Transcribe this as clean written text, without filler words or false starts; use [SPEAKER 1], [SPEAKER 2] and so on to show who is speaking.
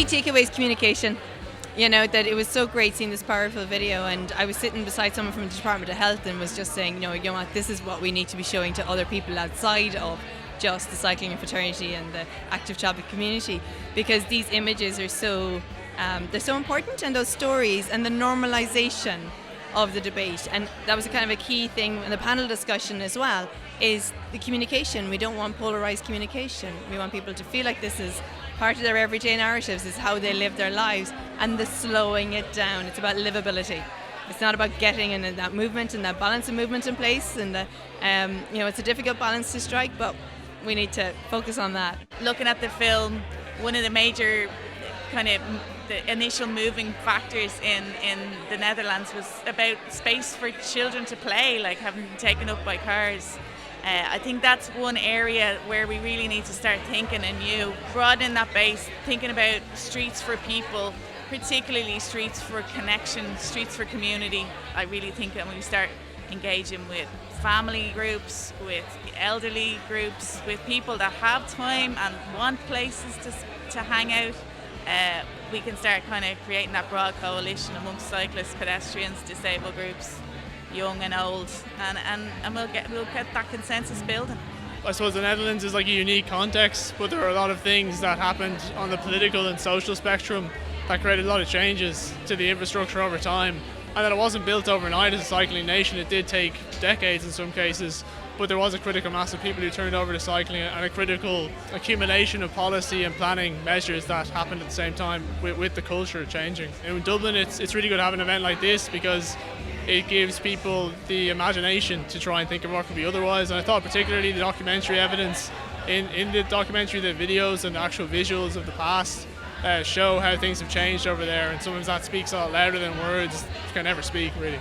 [SPEAKER 1] takeaway is communication. You know, that it was so great seeing this powerful video, and I was sitting beside someone from the Department of Health and was just saying, you know what, this is what we need to be showing to other people outside of just the cycling and fraternity and the active childhood community, because these images are so they're so important, and those stories and the normalization of the debate. And that was a kind of a key thing in the panel discussion as well, is the communication. We don't want polarized communication. We want people to feel like this is part of their everyday narratives, is how they live their lives, and the slowing it down. It's about livability. It's not about getting in that movement and that balance of movement in place, and it's a difficult balance to strike, but we need to focus on that.
[SPEAKER 2] Looking at the film, one of the major kind of the initial moving factors in the Netherlands was about space for children to play, like having been taken up by cars. I think that's one area where we really need to start thinking anew, broadening that base, thinking about streets for people, particularly streets for connection, streets for community. I really think that when we start engaging with family groups, with elderly groups, with people that have time and want places to hang out, we can start kind of creating that broad coalition amongst cyclists, pedestrians, disabled groups, young and old, and we'll get that consensus building.
[SPEAKER 3] I suppose the Netherlands is like a unique context, but there are a lot of things that happened on the political and social spectrum that created a lot of changes to the infrastructure over time, and that it wasn't built overnight as a cycling nation. It did take decades in some cases, but there was a critical mass of people who turned over to cycling, and a critical accumulation of policy and planning measures that happened at the same time with the culture changing. In Dublin, it's really good to have an event like this, because it gives people the imagination to try and think of what could be otherwise. And I thought particularly the documentary evidence in the documentary, the videos and the actual visuals of the past show how things have changed over there, and sometimes that speaks a lot louder than words can ever speak, really.